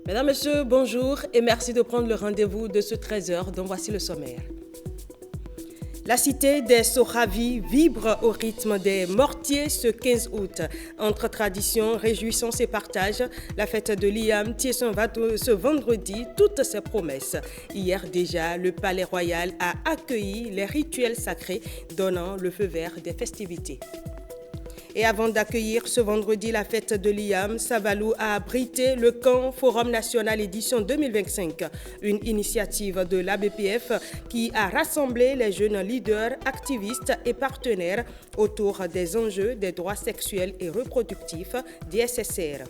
Mesdames, Messieurs, bonjour et merci de prendre le rendez-vous de ce 13h dont voici le sommaire. La cité des Soravi vibre au rythme des mortiers ce 15 août. Entre traditions, réjouissance et partage, la fête de l'IAM tient ce vendredi toutes ses promesses. Hier déjà, le Palais Royal a accueilli les rituels sacrés donnant le feu vert des festivités. Et avant d'accueillir ce vendredi la fête de l'IAM, Savalou a abrité le camp Forum National Édition 2025, une initiative de l'ABPF qui a rassemblé les jeunes leaders, activistes et partenaires autour des enjeux des droits sexuels et reproductifs DSSR.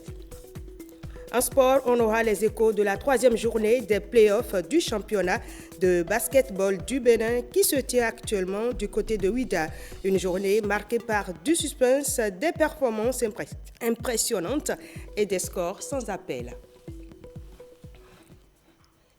En sport, on aura les échos de la troisième journée des playoffs du championnat de basketball du Bénin qui se tient actuellement du côté de Ouida. Une journée marquée par du suspense, des performances impressionnantes et des scores sans appel.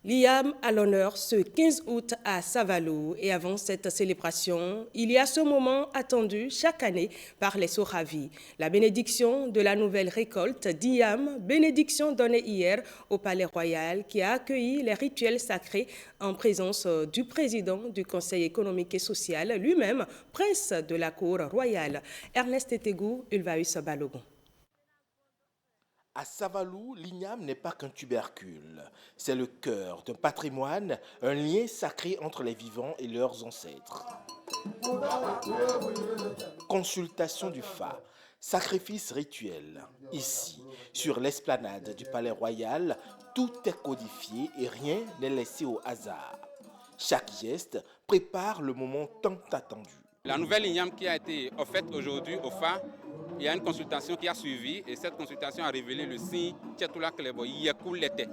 L'IAM à l'honneur ce 15 août à Savalou. Et avant cette célébration, il y a ce moment attendu chaque année par les Soravi. La bénédiction de la nouvelle récolte d'IAM, bénédiction donnée hier au Palais Royal qui a accueilli les rituels sacrés en présence du président du Conseil économique et social, lui-même prince de la cour royale. Ernest Etegou, Ulvaeus Balogun. À Savalou, l'INIAM n'est pas qu'un tubercule. C'est le cœur d'un patrimoine, un lien sacré entre les vivants et leurs ancêtres. Consultation du Fa, sacrifice rituel. Ici, sur l'esplanade du Palais Royal, tout est codifié et rien n'est laissé au hasard. Chaque geste prépare le moment tant attendu. La nouvelle INIAM qui a été offerte aujourd'hui au FA, il y a une consultation qui a suivi et cette consultation a révélé le signe Tchétoula Klebo, Yekou Lete,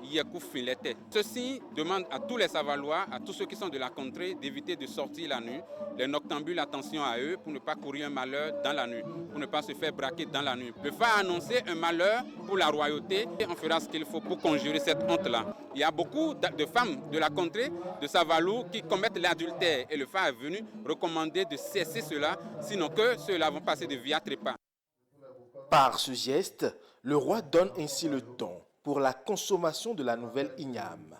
Yekou Filete. Ceci demande à tous les Savalois, à tous ceux qui sont de la contrée, d'éviter de sortir la nuit. Les noctambules, attention à eux pour ne pas courir un malheur dans la nuit, pour ne pas se faire braquer dans la nuit. Le FA a annoncé un malheur pour la royauté et on fera ce qu'il faut pour conjurer cette honte-là. Il y a beaucoup de femmes de la contrée, de Savalou, qui commettent l'adultère et le FA est venu recommander de cesser cela, sinon que ceux-là vont passer de via trépas. Par ce geste, le roi donne ainsi le ton pour la consommation de la nouvelle INIAM.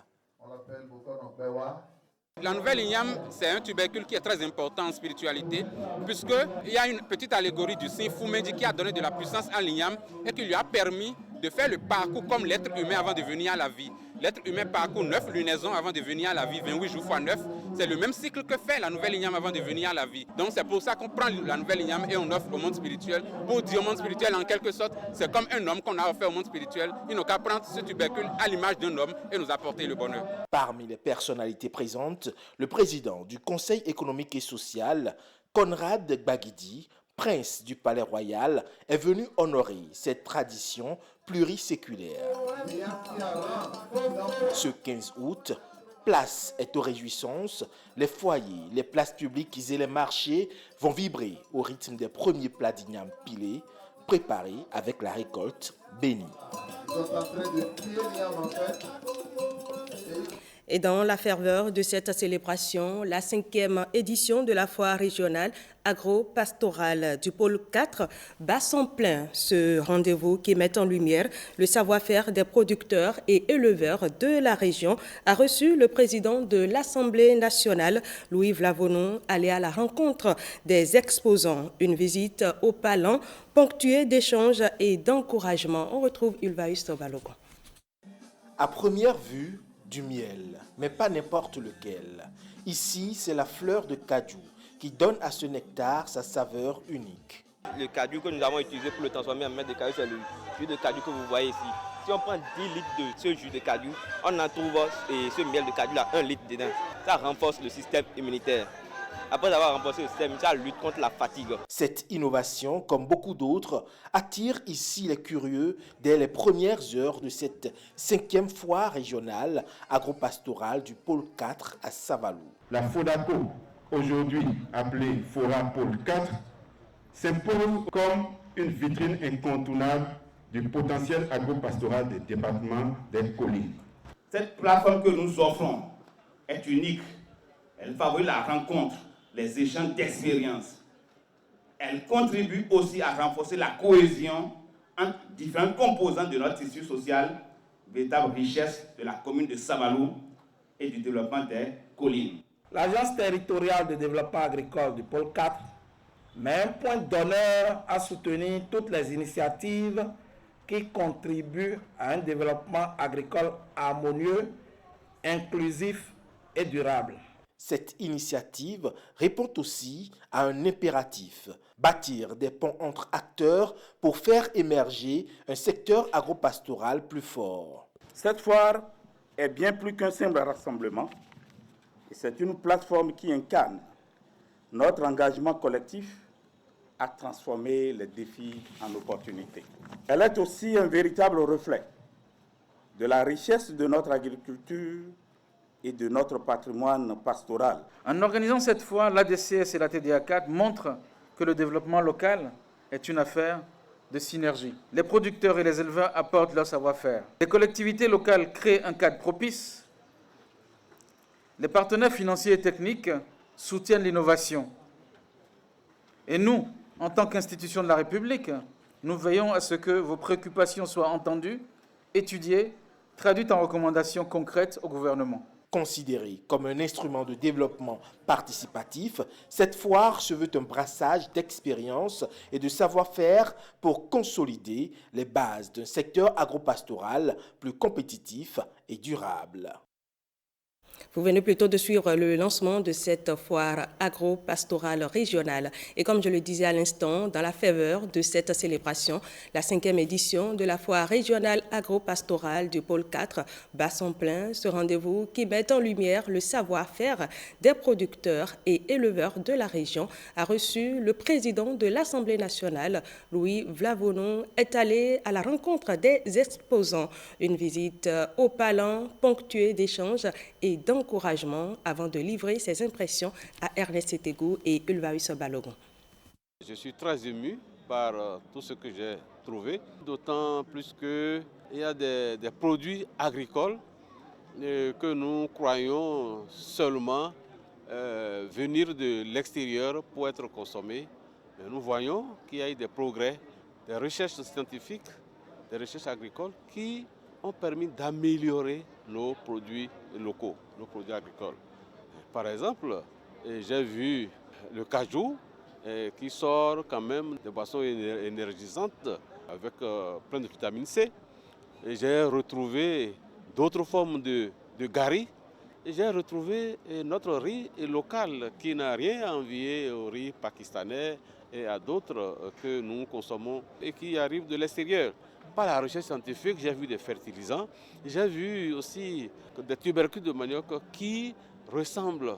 La nouvelle INIAM, c'est un tubercule qui est très important en spiritualité, puisqu'il y a une petite allégorie du signe Foumendi qui a donné de la puissance à l'INIAM et qui lui a permis de faire le parcours comme l'être humain avant de venir à la vie. L'être humain parcourt 9 lunaisons avant de venir à la vie, 28 jours fois 9. C'est le même cycle que fait la nouvelle INIAM avant de venir à la vie. Donc c'est pour ça qu'on prend la nouvelle INIAM et on offre au monde spirituel. Pour dire au monde spirituel, en quelque sorte, c'est comme un homme qu'on a offert au monde spirituel. Il n'a qu'à prendre ce tubercule à l'image d'un homme et nous apporter le bonheur. Parmi les personnalités présentes, le président du Conseil économique et social, Conrad Gbagidi, prince du Palais Royal, est venu honorer cette tradition pluriséculaire. Ce 15 août, place est aux réjouissances. Les foyers, les places publiques et les marchés vont vibrer au rythme des premiers plats d'igname pilés, préparés avec la récolte bénie. Et dans la ferveur de cette célébration, la 5e édition de la foire régionale agro-pastorale du pôle 4 bat son plein. Ce rendez-vous qui met en lumière le savoir-faire des producteurs et éleveurs de la région a reçu le président de l'Assemblée nationale, Louis Vlavonon, allé à la rencontre des exposants. Une visite au Palan ponctuée d'échanges et d'encouragement. On retrouve Ulvaeus Balogun. À première vue, du miel, mais pas n'importe lequel. Ici, c'est la fleur de cajou qui donne à ce nectar sa saveur unique. Le cajou que nous avons utilisé pour le transformer en miel de cajou, c'est le jus de cajou que vous voyez ici. Si on prend 10 litres de ce jus de cajou, on en trouve ce miel de cajou là 1 litre dedans. Ça renforce le système immunitaire. Après avoir renforcé le système, ça lutte contre la fatigue. Cette innovation, comme beaucoup d'autres, attire ici les curieux dès les premières heures de cette 5e foire régionale agro-pastorale du pôle 4 à Savalou. La FODACO, aujourd'hui appelée Fora Pôle 4, s'impose comme une vitrine incontournable du potentiel agro-pastoral des départements des collines. Cette plateforme que nous offrons est unique. Elle favorise la rencontre, les échanges d'expériences. Elle contribue aussi à renforcer la cohésion entre différents composants de notre tissu social véritable richesse de la commune de Savalou et du développement des collines. L'Agence territoriale de développement agricole du pôle 4 met un point d'honneur à soutenir toutes les initiatives qui contribuent à un développement agricole harmonieux, inclusif et durable. Cette initiative répond aussi à un impératif, bâtir des ponts entre acteurs pour faire émerger un secteur agropastoral plus fort. Cette foire est bien plus qu'un simple rassemblement, et c'est une plateforme qui incarne notre engagement collectif à transformer les défis en opportunités. Elle est aussi un véritable reflet de la richesse de notre agriculture et de notre patrimoine pastoral. En organisant cette fois, l'ADCS et la TDA4 montrent que le développement local est une affaire de synergie. Les producteurs et les éleveurs apportent leur savoir-faire. Les collectivités locales créent un cadre propice. Les partenaires financiers et techniques soutiennent l'innovation. Et nous, en tant qu'institution de la République, nous veillons à ce que vos préoccupations soient entendues, étudiées, traduites en recommandations concrètes au gouvernement. Considérée comme un instrument de développement participatif, cette foire se veut un brassage d'expérience et de savoir-faire pour consolider les bases d'un secteur agropastoral plus compétitif et durable. Vous venez plutôt de suivre le lancement de cette foire agro-pastorale régionale. Et comme je le disais à l'instant, dans la faveur de cette célébration, la 5e édition de la foire régionale agro-pastorale du pôle 4 bat son plein. Ce rendez-vous qui met en lumière le savoir-faire des producteurs et éleveurs de la région a reçu le président de l'Assemblée nationale, Louis Vlavonon, est allé à la rencontre des exposants. Une visite au Palan ponctuée d'échanges et d'encouragement avant de livrer ses impressions à Ernest Etegou et Ulvaïs Balogun. Je suis très ému par tout ce que j'ai trouvé, d'autant plus qu'il y a des produits agricoles que nous croyons seulement venir de l'extérieur pour être consommés. Mais nous voyons qu'il y a eu des progrès, des recherches scientifiques, des recherches agricoles qui ont permis d'améliorer nos produits locaux, nos produits agricoles. Par exemple, j'ai vu le cajou qui sort quand même de boissons énergisantes avec plein de vitamine C. J'ai retrouvé d'autres formes de gari. J'ai retrouvé notre riz local qui n'a rien à envier au riz pakistanais et à d'autres que nous consommons et qui arrivent de l'extérieur. Par la recherche scientifique, j'ai vu des fertilisants, j'ai vu aussi des tubercules de manioc qui ressemblent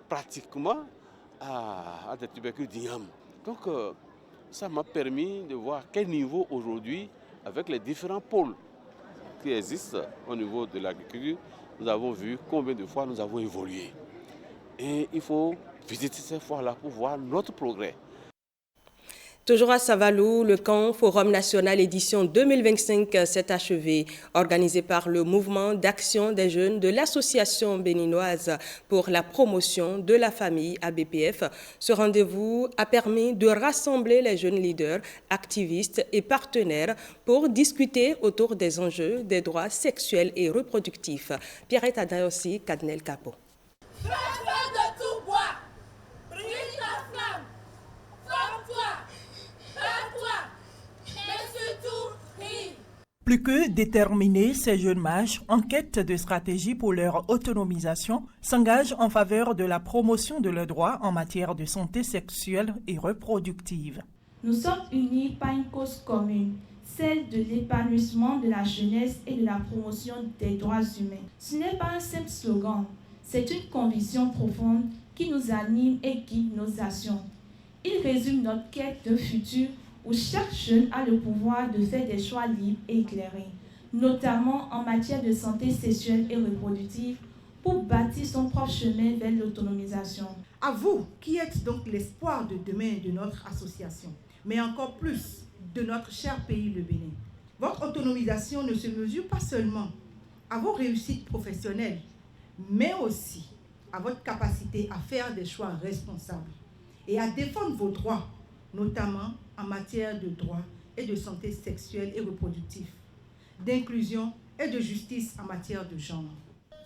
pratiquement à des tubercules d'igname. Donc ça m'a permis de voir quel niveau aujourd'hui, avec les différents pôles qui existent au niveau de l'agriculture, nous avons vu combien de fois nous avons évolué. Et il faut visiter ces fois-là pour voir notre progrès. Toujours à Savalou, le camp Forum national édition 2025 s'est achevé. Organisé par le mouvement d'action des jeunes de l'association béninoise pour la promotion de la famille ABPF, ce rendez-vous a permis de rassembler les jeunes leaders, activistes et partenaires pour discuter autour des enjeux des droits sexuels et reproductifs. Pierrette Adaossi, Cadnel Capo. Plus que déterminés, ces jeunes mages, en quête de stratégie pour leur autonomisation, s'engagent en faveur de la promotion de leurs droits en matière de santé sexuelle et reproductive. Nous sommes unis par une cause commune, celle de l'épanouissement de la jeunesse et de la promotion des droits humains. Ce n'est pas un simple slogan, c'est une conviction profonde qui nous anime et guide nos actions. Il résume notre quête d'un futur où chaque jeune a le pouvoir de faire des choix libres et éclairés, notamment en matière de santé sexuelle et reproductive, pour bâtir son propre chemin vers l'autonomisation. À vous, qui êtes donc l'espoir de demain de notre association, mais encore plus de notre cher pays, le Bénin. Votre autonomisation ne se mesure pas seulement à vos réussites professionnelles, mais aussi à votre capacité à faire des choix responsables et à défendre vos droits, notamment en matière de droits et de santé sexuelle et reproductive, d'inclusion et de justice en matière de genre.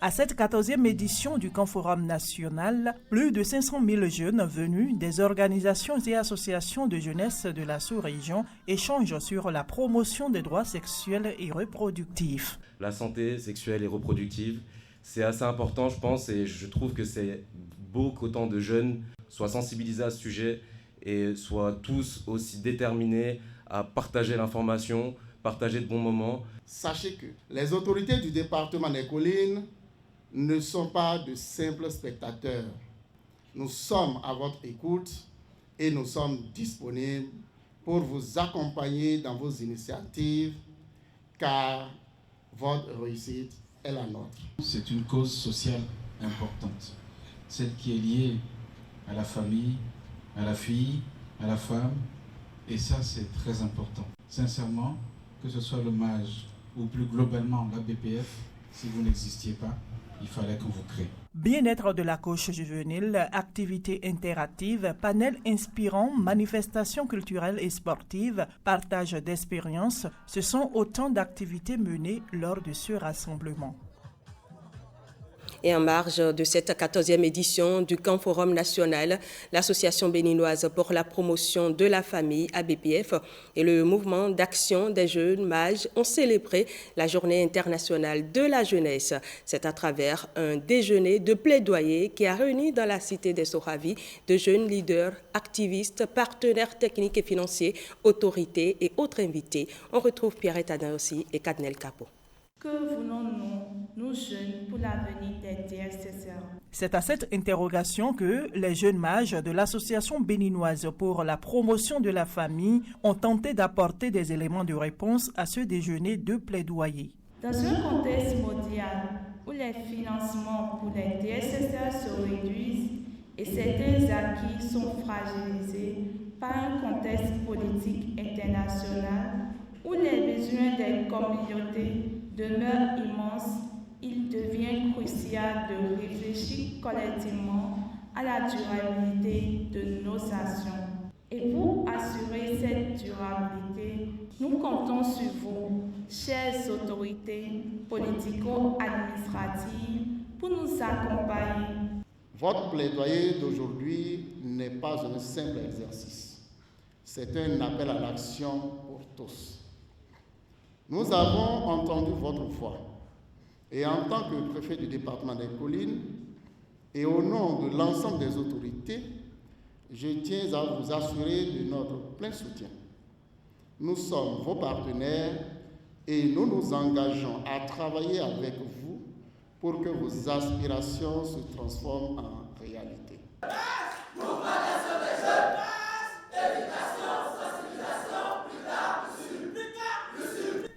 À cette 14e édition du Camp Forum national, plus de 500 000 jeunes venus des organisations et associations de jeunesse de la sous-région échangent sur la promotion des droits sexuels et reproductifs. La santé sexuelle et reproductive, c'est assez important, je pense, et je trouve que c'est beau qu'autant de jeunes soient sensibilisés à ce sujet et soient tous aussi déterminés à partager l'information, partager de bons moments. Sachez que les autorités du département des Collines ne sont pas de simples spectateurs. Nous sommes à votre écoute et nous sommes disponibles pour vous accompagner dans vos initiatives, car votre réussite est la nôtre. C'est une cause sociale importante, celle qui est liée à la famille, à la fille, à la femme, et ça c'est très important. Sincèrement, que ce soit le MAJ ou plus globalement la BPF, si vous n'existiez pas, il fallait qu'on vous crée. Bien-être de la couche juvénile, activités interactives, panels inspirants, manifestations culturelles et sportives, partage d'expériences, ce sont autant d'activités menées lors de ce rassemblement. Et en marge de cette 14e édition du Camp Forum national, l'Association béninoise pour la promotion de la famille, ABPF, et le mouvement d'action des jeunes mages ont célébré la Journée internationale de la jeunesse. C'est à travers un déjeuner de plaidoyer qui a réuni dans la cité des Soravi de jeunes leaders, activistes, partenaires techniques et financiers, autorités et autres invités. On retrouve Pierrette Adamossi et Cadnel Capo. Que voulons-nous, nous jeunes, pour l'avenir des DSSR? C'est à cette interrogation que les jeunes mages de l'Association béninoise pour la promotion de la famille ont tenté d'apporter des éléments de réponse à ce déjeuner de plaidoyer. Dans un contexte mondial où les financements pour les DSSR se réduisent et certains acquis sont fragilisés par un contexte politique international où les besoins des communautés demeurent immenses, il devient crucial de réfléchir collectivement à la durabilité de nos actions. Et pour assurer cette durabilité, nous comptons sur vous, chères autorités politico-administratives, pour nous accompagner. Votre plaidoyer d'aujourd'hui n'est pas un simple exercice. C'est un appel à l'action pour tous. Nous avons entendu votre voix et en tant que préfet du département des Collines et au nom de l'ensemble des autorités, je tiens à vous assurer de notre plein soutien. Nous sommes vos partenaires et nous nous engageons à travailler avec vous pour que vos aspirations se transforment en réalité.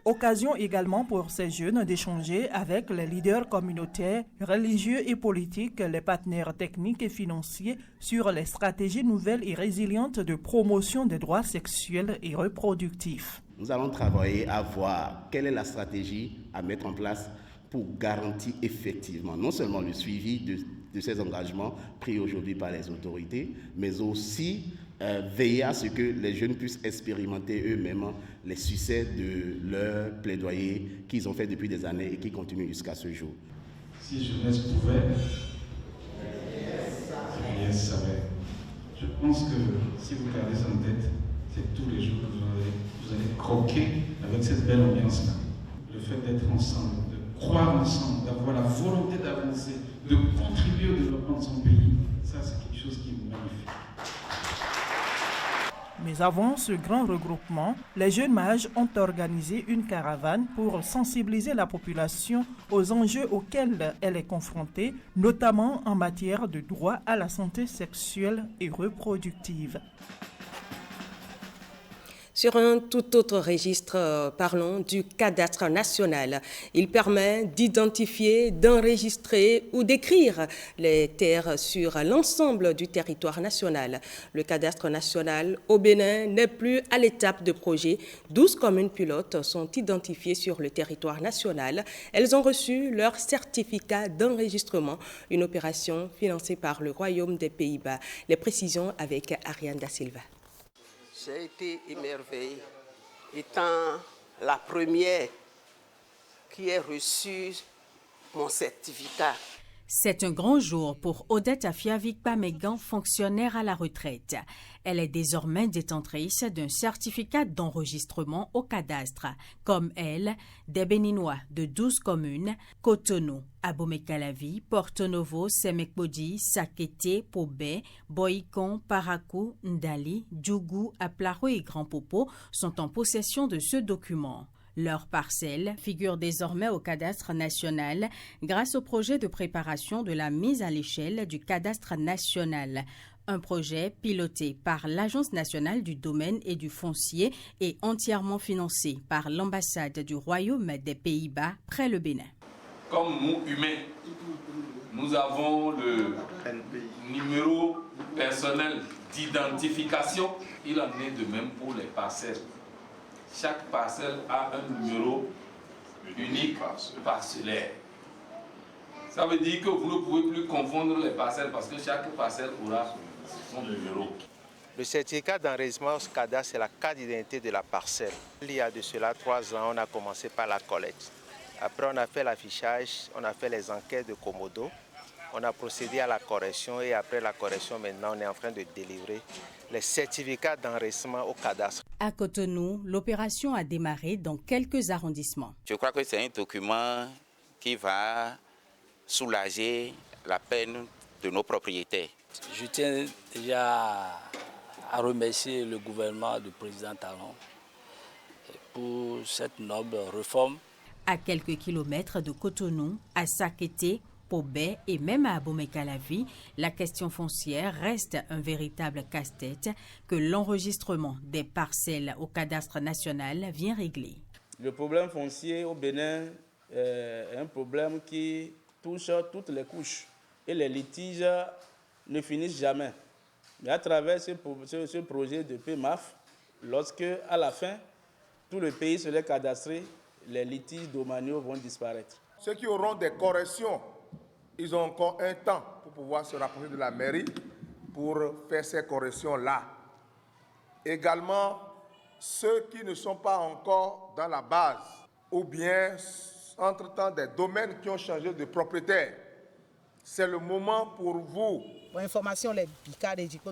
Occasion également pour ces jeunes d'échanger avec les leaders communautaires, religieux et politiques, les partenaires techniques et financiers sur les stratégies nouvelles et résilientes de promotion des droits sexuels et reproductifs. Nous allons travailler à voir quelle est la stratégie à mettre en place pour garantir effectivement non seulement le suivi de ces engagements pris aujourd'hui par les autorités, mais aussi veiller à ce que les jeunes puissent expérimenter eux-mêmes les succès de leur plaidoyer qu'ils ont fait depuis des années et qui continuent jusqu'à ce jour. Si jeunesse pouvait, jeunesse savait. Je pense que si vous gardez ça en tête, c'est tous les jours que vous allez croquer avec cette belle ambiance-là. Le fait d'être ensemble, de croire ensemble, d'avoir la volonté d'avancer, de contribuer au développement de son pays, ça c'est quelque chose qui est magnifique. Mais avant ce grand regroupement, les jeunes mages ont organisé une caravane pour sensibiliser la population aux enjeux auxquels elle est confrontée, notamment en matière de droit à la santé sexuelle et reproductive. Sur un tout autre registre, parlons du cadastre national. Il permet d'identifier, d'enregistrer ou d'écrire les terres sur l'ensemble du territoire national. Le cadastre national au Bénin n'est plus à l'étape de projet. 12 communes pilotes sont identifiées sur le territoire national. Elles ont reçu leur certificat d'enregistrement, une opération financée par le Royaume des Pays-Bas. Les précisions avec Ariane Da Silva. J'ai été émerveillée, étant la première qui ai reçu mon certificat. C'est un grand jour pour Odette Afiavik-Pamegan, fonctionnaire à la retraite. Elle est désormais détentrice d'un certificat d'enregistrement au cadastre. Comme elle, des Béninois de 12 communes, Cotonou, Abomey-Calavi, Porto Novo, Semekbodi, Sakete, Pobé, Boycon, Parakou, Ndali, Djougou, Aplaro et Grand Popo sont en possession de ce document. Leurs parcelles figurent désormais au cadastre national grâce au projet de préparation de la mise à l'échelle du cadastre national. Un projet piloté par l'Agence nationale du domaine et du foncier et entièrement financé par l'ambassade du Royaume des Pays-Bas près le Bénin. Comme nous, humains, nous avons le numéro personnel d'identification. Il en est de même pour les parcelles. Chaque parcelle a un numéro unique parcellaire. Ça veut dire que vous ne pouvez plus confondre les parcelles parce que chaque parcelle aura son numéro. Le certificat d'enregistrement au cadastre, c'est la carte d'identité de la parcelle. Il y a de cela 3 ans, on a commencé par la collecte. Après, on a fait l'affichage, on a fait les enquêtes de Komodo. On a procédé à la correction et après la correction, maintenant, on est en train de délivrer les certificats d'enregistrement au cadastre. À Cotonou, l'opération a démarré dans quelques arrondissements. Je crois que c'est un document qui va soulager la peine de nos propriétaires. Je tiens déjà à remercier le gouvernement du président Talon pour cette noble réforme. À quelques kilomètres de Cotonou, à Sakete, Pobé et même à Abomey-Calavi, la question foncière reste un véritable casse-tête que l'enregistrement des parcelles au cadastre national vient régler. Le problème foncier au Bénin est un problème qui touche toutes les couches et les litiges ne finissent jamais. Mais à travers ce projet de PMAF, lorsque à la fin tout le pays serait cadastré, les litiges domaniaux vont disparaître. Ceux qui auront des corrections, ils ont encore un temps pour pouvoir se rapprocher de la mairie pour faire ces corrections-là. Également, ceux qui ne sont pas encore dans la base ou bien, entre-temps, des domaines qui ont changé de propriétaire, c'est le moment pour vous. Pour information, il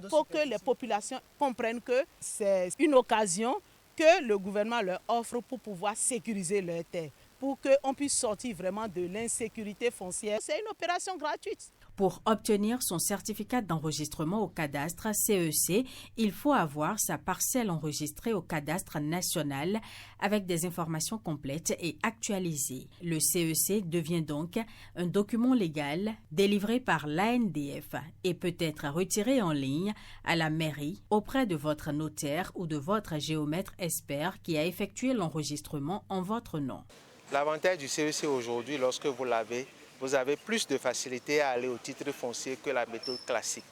faut que les populations comprennent que c'est une occasion que le gouvernement leur offre pour pouvoir sécuriser leurs terres, pour qu'on puisse sortir vraiment de l'insécurité foncière. C'est une opération gratuite. Pour obtenir son certificat d'enregistrement au cadastre CEC, il faut avoir sa parcelle enregistrée au cadastre national avec des informations complètes et actualisées. Le CEC devient donc un document légal délivré par l'ANDF et peut être retiré en ligne à la mairie auprès de votre notaire ou de votre géomètre expert qui a effectué l'enregistrement en votre nom. L'avantage du CEC aujourd'hui, lorsque vous l'avez, vous avez plus de facilité à aller au titre foncier que la méthode classique.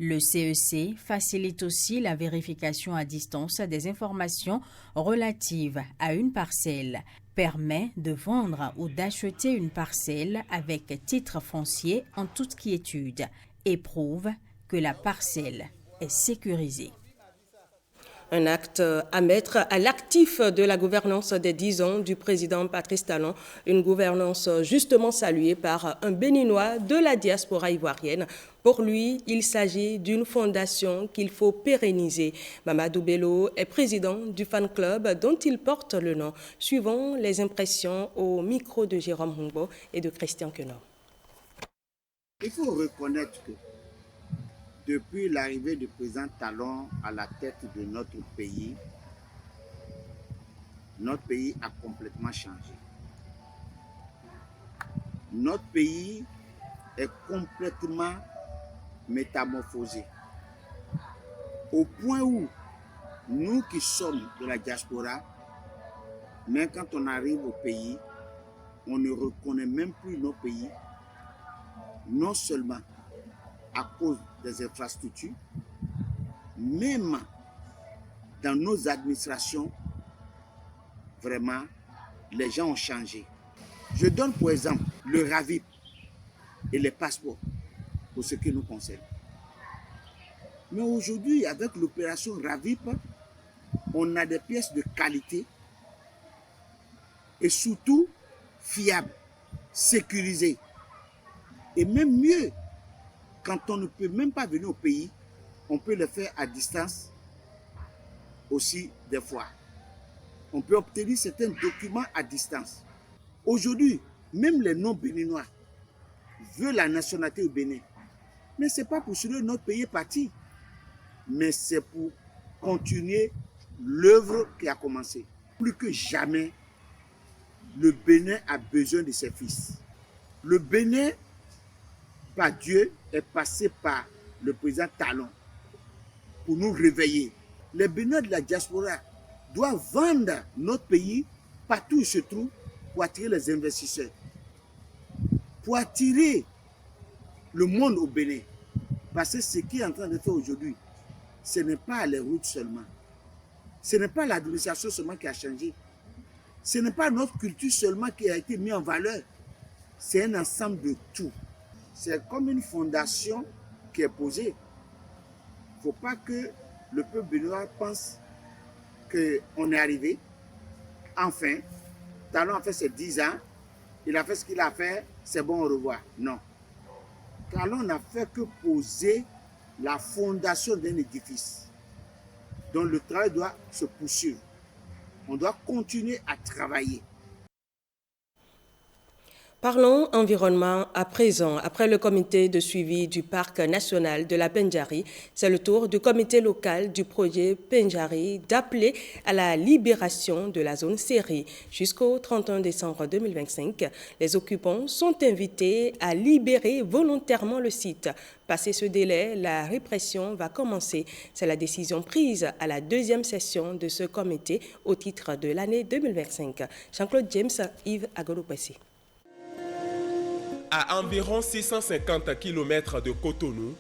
Le CEC facilite aussi la vérification à distance des informations relatives à une parcelle, permet de vendre ou d'acheter une parcelle avec titre foncier en toute quiétude et prouve que la parcelle est sécurisée. Un acte à mettre à l'actif de la gouvernance des 10 ans du président Patrice Talon, une gouvernance justement saluée par un Béninois de la diaspora ivoirienne. Pour lui, il s'agit d'une fondation qu'il faut pérenniser. Mamadou Bello est président du fan club dont il porte le nom. Suivons les impressions au micro de Jérôme Humbo et de Christian Quenor. Il faut reconnaître que depuis l'arrivée du président Talon à la tête de notre pays a complètement changé. Notre pays est complètement métamorphosé. Au point où nous qui sommes de la diaspora, même quand on arrive au pays, on ne reconnaît même plus nos pays, non seulement à cause des infrastructures, même dans nos administrations, vraiment, les gens ont changé. Je donne pour exemple le RAVIP et les passeports pour ce qui nous concerne. Mais aujourd'hui, avec l'opération RAVIP, on a des pièces de qualité et surtout fiable, sécurisé. Et même mieux, quand on ne peut même pas venir au pays, on peut le faire à distance aussi des fois. On peut obtenir certains documents à distance. Aujourd'hui, même les non-béninois veulent la nationalité au Bénin. Mais ce n'est pas pour cela que notre pays est parti. Mais c'est pour continuer l'œuvre qui a commencé. Plus que jamais, le Bénin a besoin de ses fils. Le Bénin, par Dieu, est passé par le président Talon pour nous réveiller. Les Béninois de la diaspora doivent vendre notre pays partout où il se trouve pour attirer les investisseurs, pour attirer le monde au Bénin. Parce que ce qui est en train de faire aujourd'hui, ce n'est pas les routes seulement. Ce n'est pas l'administration seulement qui a changé. Ce n'est pas notre culture seulement qui a été mise en valeur. C'est un ensemble de tout. C'est comme une fondation qui est posée. Il ne faut pas que le peuple béninois pense qu'on est arrivé. Enfin, Talon a fait ses 10 ans. Il a fait ce qu'il a fait. C'est bon, au revoir. Non. Talon n'a fait que poser la fondation d'un édifice dont le travail doit se poursuivre. On doit continuer à travailler. Parlons environnement à présent. Après le comité de suivi du parc national de la Pendjari, c'est le tour du comité local du projet Pendjari d'appeler à la libération de la zone Séri. Jusqu'au 31 décembre 2025, les occupants sont invités à libérer volontairement le site. Passé ce délai, la répression va commencer. C'est la décision prise à la deuxième session de ce comité au titre de l'année 2025. Jean-Claude James, Yves Agoropessi. À environ 650 km de Cotonou,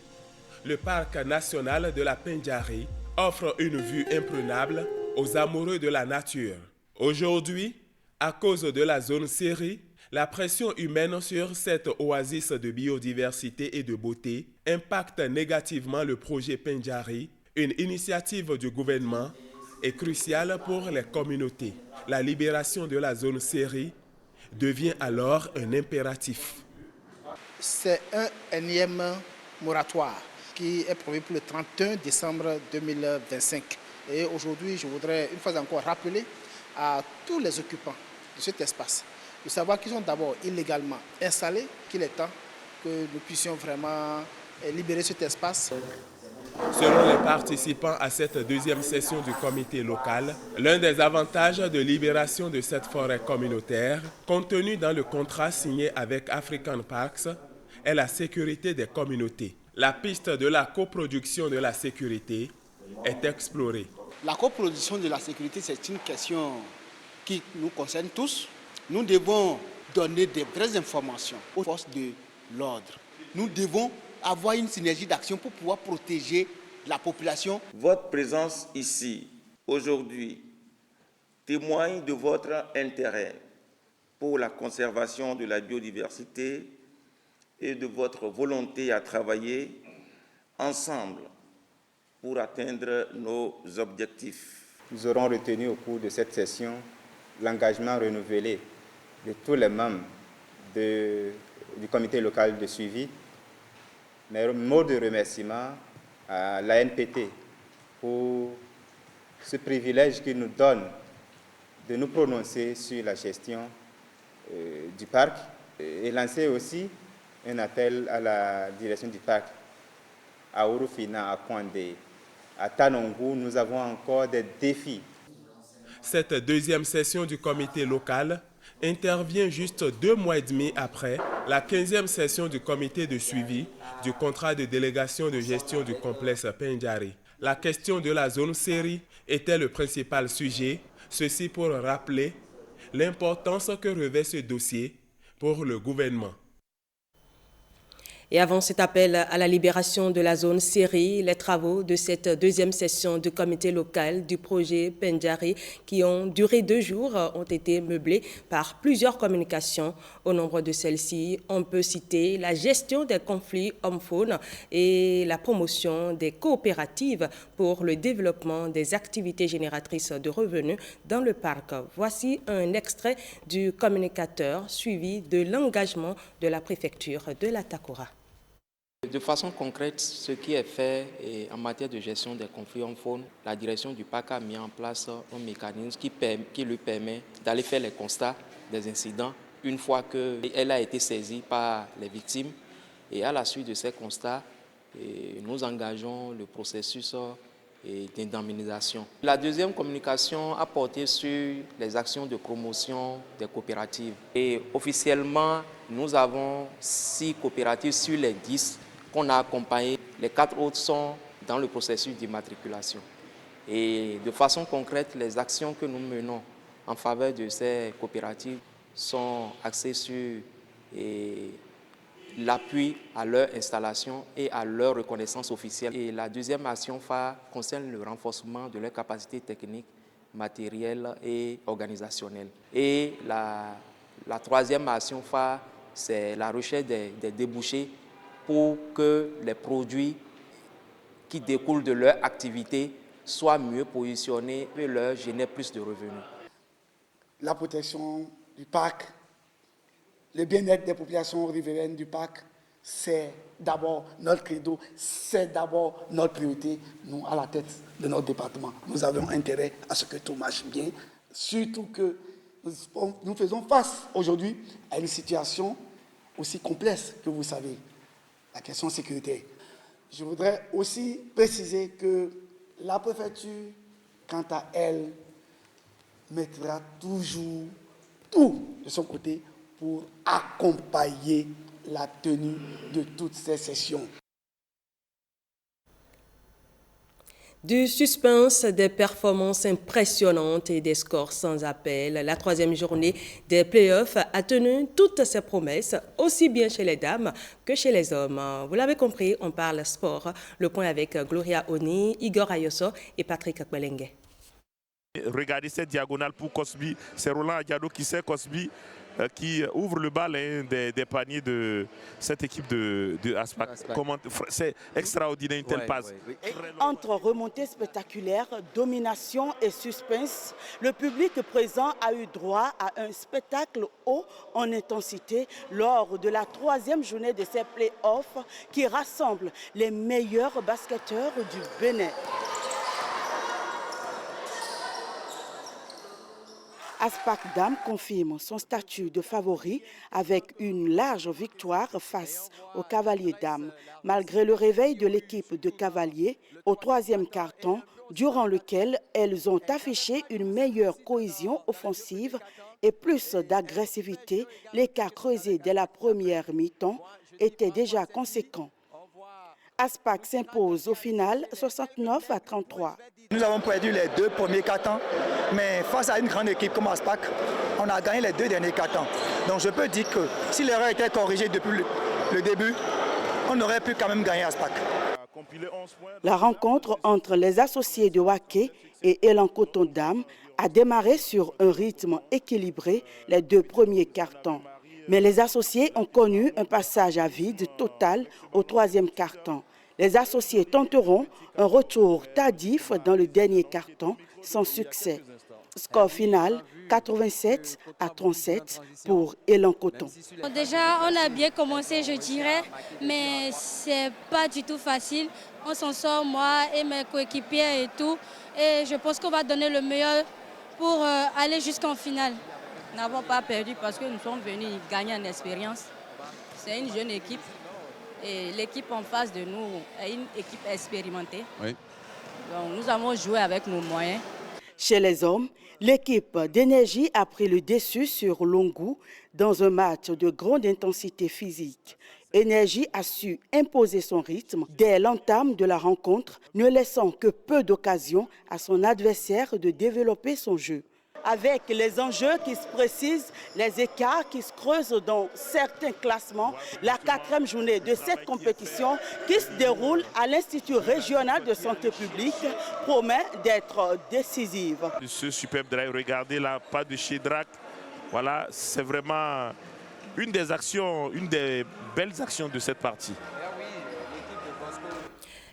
le parc national de la Pendjari offre une vue imprenable aux amoureux de la nature. Aujourd'hui, à cause de la zone Séri, la pression humaine sur cette oasis de biodiversité et de beauté impacte négativement le projet Pendjari, une initiative du gouvernement est cruciale pour les communautés. La libération de la zone Séri devient alors un impératif. C'est un énième moratoire qui est prévu pour le 31 décembre 2025. Et aujourd'hui, je voudrais une fois encore rappeler à tous les occupants de cet espace de savoir qu'ils sont d'abord illégalement installés, qu'il est temps que nous puissions vraiment libérer cet espace. Selon les participants à cette deuxième session du comité local, l'un des avantages de libération de cette forêt communautaire, contenu dans le contrat signé avec African Parks, est la sécurité des communautés. La piste de la coproduction de la sécurité est explorée. La coproduction de la sécurité, c'est une question qui nous concerne tous. Nous devons donner des vraies informations aux forces de l'ordre. Nous devons avoir une synergie d'action pour pouvoir protéger la population. Votre présence ici, aujourd'hui, témoigne de votre intérêt pour la conservation de la biodiversité et de votre volonté à travailler ensemble pour atteindre nos objectifs. Nous aurons retenu au cours de cette session l'engagement renouvelé de tous les membres du comité local de suivi. Mes mots de remerciement à l'ANPT pour ce privilège qu'il nous donne de nous prononcer sur la gestion du parc et lancer aussi un appel à la direction du parc, à Orofina, à Kwandé, à Tanongo. Nous avons encore des défis. Cette deuxième session du comité local intervient juste 2 mois et demi après la 15e session du comité de suivi du contrat de délégation de gestion du complexe Pendjari. La question de la zone Séri était le principal sujet, ceci pour rappeler l'importance que revêt ce dossier pour le gouvernement. Et avant cet appel à la libération de la zone Série, les travaux de cette deuxième session du comité local du projet Pendjari, qui ont duré 2 jours, ont été meublés par plusieurs communications. Au nombre de celles-ci, on peut citer la gestion des conflits hommes-faunes et la promotion des coopératives pour le développement des activités génératrices de revenus dans le parc. Voici un extrait du communicateur suivi de l'engagement de la préfecture de la Takora. De façon concrète, ce qui est fait en matière de gestion des conflits hommes-faunes, la direction du parc a mis en place un mécanisme qui lui permet d'aller faire les constats des incidents une fois qu'elle a été saisie par les victimes. Et à la suite de ces constats, nous engageons le processus d'indemnisation. La deuxième communication a porté sur les actions de promotion des coopératives. Et officiellement, nous avons 6 coopératives sur les 10 qu'on a accompagnées. Les 4 autres sont dans le processus d'immatriculation. Et de façon concrète, les actions que nous menons en faveur de ces coopératives sont axées sur l'appui à leur installation et à leur reconnaissance officielle. Et la deuxième action phare concerne le renforcement de leurs capacités techniques, matérielles et organisationnelles. Et la troisième action phare, c'est la recherche des débouchés pour que les produits qui découlent de leur activité soient mieux positionnés et leur génèrent plus de revenus. La protection du parc, le bien-être des populations riveraines du parc, c'est d'abord notre credo, c'est d'abord notre priorité. Nous, à la tête de notre département, nous avons intérêt à ce que tout marche bien, surtout que nous faisons face aujourd'hui à une situation aussi complexe que vous savez, la question sécuritaire. Je voudrais aussi préciser que la préfecture, quant à elle, mettra toujours tout de son côté pour accompagner la tenue de toutes ces sessions. Du suspense, des performances impressionnantes et des scores sans appel, la 3e journée des playoffs a tenu toutes ses promesses, aussi bien chez les dames que chez les hommes. Vous l'avez compris, on parle sport. Le point avec Gloria Oni, Igor Ayoso et Patrick Akbelengue. Regardez cette diagonale pour Cosby, c'est Roland Adiado qui sait Cosby qui ouvre le bal des paniers de cette équipe de Aspac. C'est extraordinaire une telle passe. Entre remontées spectaculaires, domination et suspense, le public présent a eu droit à un spectacle haut en intensité lors de la 3e journée de ces play-offs qui rassemble les meilleurs basketteurs du Bénin. Aspac Dam confirme son statut de favori avec une large victoire face aux Cavaliers Dames. Malgré le réveil de l'équipe de Cavaliers au 3e quart-temps, durant lequel elles ont affiché une meilleure cohésion offensive et plus d'agressivité, l'écart creusé dès la première mi-temps était déjà conséquent. Aspac s'impose au final 69-33. Nous avons perdu les 2 premiers quart-temps, mais face à une grande équipe comme Aspac, on a gagné les 2 derniers quart-temps. Donc je peux dire que si l'erreur était corrigée depuis le début, on aurait pu quand même gagner Aspac. La rencontre entre les associés de Waké et Elan Coton Dam a démarré sur un rythme équilibré les 2 premiers quart-temps. Mais les associés ont connu un passage à vide total au 3e quart-temps. Les associés tenteront un retour tardif dans le dernier quart-temps sans succès. Score final 87-37 pour Elan Coton. Déjà, on a bien commencé, je dirais, mais c'est pas du tout facile. On s'en sort, moi et mes coéquipiers et tout. Et je pense qu'on va donner le meilleur pour aller jusqu'en finale. Nous n'avons pas perdu parce que nous sommes venus gagner en expérience. C'est une jeune équipe et l'équipe en face de nous est une équipe expérimentée. Oui. Donc nous avons joué avec nos moyens. Chez les hommes, l'équipe d'énergie a pris le dessus sur Longu dans un match de grande intensité physique. Énergie a su imposer son rythme dès l'entame de la rencontre, ne laissant que peu d'occasions à son adversaire de développer son jeu. Avec les enjeux qui se précisent, les écarts qui se creusent dans certains classements, la 4e journée de cette compétition qui se déroule à l'Institut régional de santé publique promet d'être décisive. Ce superbe drive, regardez là, pas de Chedrak. Voilà, c'est vraiment une des actions, une des belles actions de cette partie.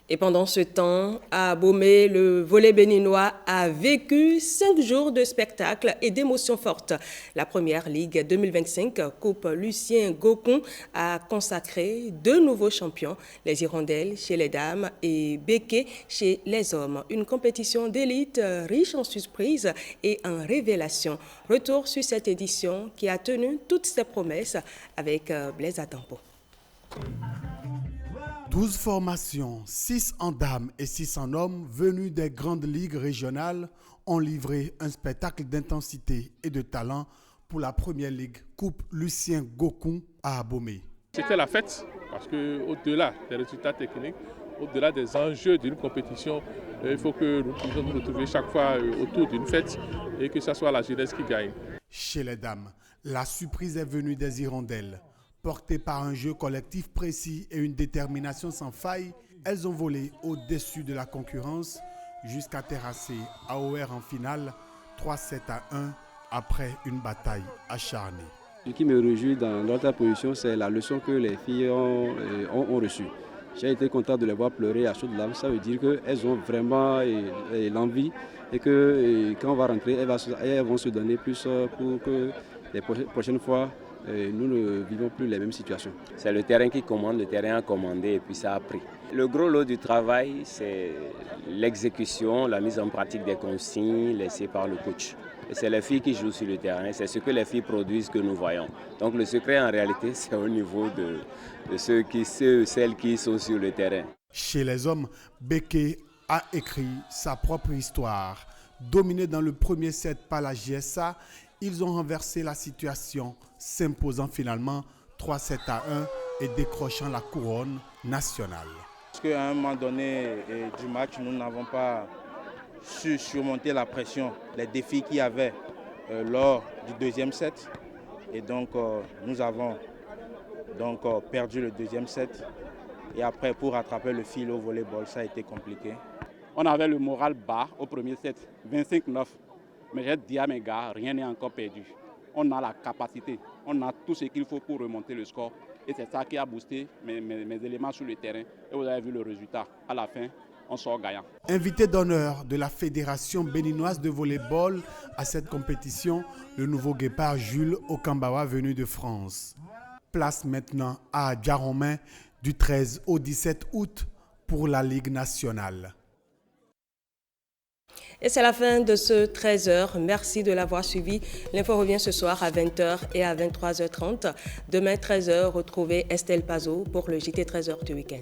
Et pendant ce temps, à Abomey, le volley béninois a vécu 5 jours de spectacles et d'émotions fortes. La première Ligue 2025, Coupe Lucien Gokun, a consacré 2 nouveaux champions, les Hirondelles chez les dames et Béké chez les hommes. Une compétition d'élite riche en surprises et en révélations. Retour sur cette édition qui a tenu toutes ses promesses avec Blaise Atampo. 12 formations, 6 en dames et 6 en hommes, venus des grandes ligues régionales, ont livré un spectacle d'intensité et de talent pour la première ligue Coupe Lucien Gokun à Abomey. C'était la fête parce qu'au-delà des résultats techniques, au-delà des enjeux d'une compétition, il faut que nous puissions nous retrouver chaque fois autour d'une fête et que ce soit la jeunesse qui gagne. Chez les dames, la surprise est venue des Hirondelles. Portées par un jeu collectif précis et une détermination sans faille, elles ont volé au-dessus de la concurrence jusqu'à terrasser AOR en finale 3-7-1 après une bataille acharnée. Ce qui me réjouit dans notre position, c'est la leçon que les filles ont reçue. J'ai été content de les voir pleurer à chaudes larmes. Ça veut dire qu'elles ont vraiment l'envie et que quand on va rentrer, elles vont se donner plus pour que les prochaines fois, nous ne vivons plus les mêmes situations. C'est le terrain qui commande, le terrain a commandé et puis ça a pris. Le gros lot du travail, c'est l'exécution, la mise en pratique des consignes laissées par le coach. C'est les filles qui jouent sur le terrain, c'est ce que les filles produisent que nous voyons. Donc le secret en réalité, c'est au niveau de celles qui sont sur le terrain. Chez les hommes, Béké a écrit sa propre histoire. Dominé dans le premier set par la JSA, ils ont renversé la situation, s'imposant finalement 3-7-1 et décrochant la couronne nationale. Parce qu'à un moment donné du match, nous n'avons pas su surmonter la pression, les défis qu'il y avait lors du deuxième set. Et donc nous avons perdu le deuxième set. Et après, pour rattraper le fil au volleyball, ça a été compliqué. On avait le moral bas au premier set, 25-9. Mais j'ai dit à mes gars, rien n'est encore perdu. On a la capacité, on a tout ce qu'il faut pour remonter le score. Et c'est ça qui a boosté mes éléments sur le terrain. Et vous avez vu le résultat. À la fin, on sort gagnant. Invité d'honneur de la Fédération béninoise de volleyball à cette compétition, le nouveau guépard Jules Okambawa venu de France. Place maintenant à Djaromain du 13 au 17 août pour la Ligue nationale. Et c'est la fin de ce 13h. Merci de l'avoir suivi. L'info revient ce soir à 20h et à 23h30. Demain 13h, retrouvez Estelle Pazot pour le JT 13h du week-end.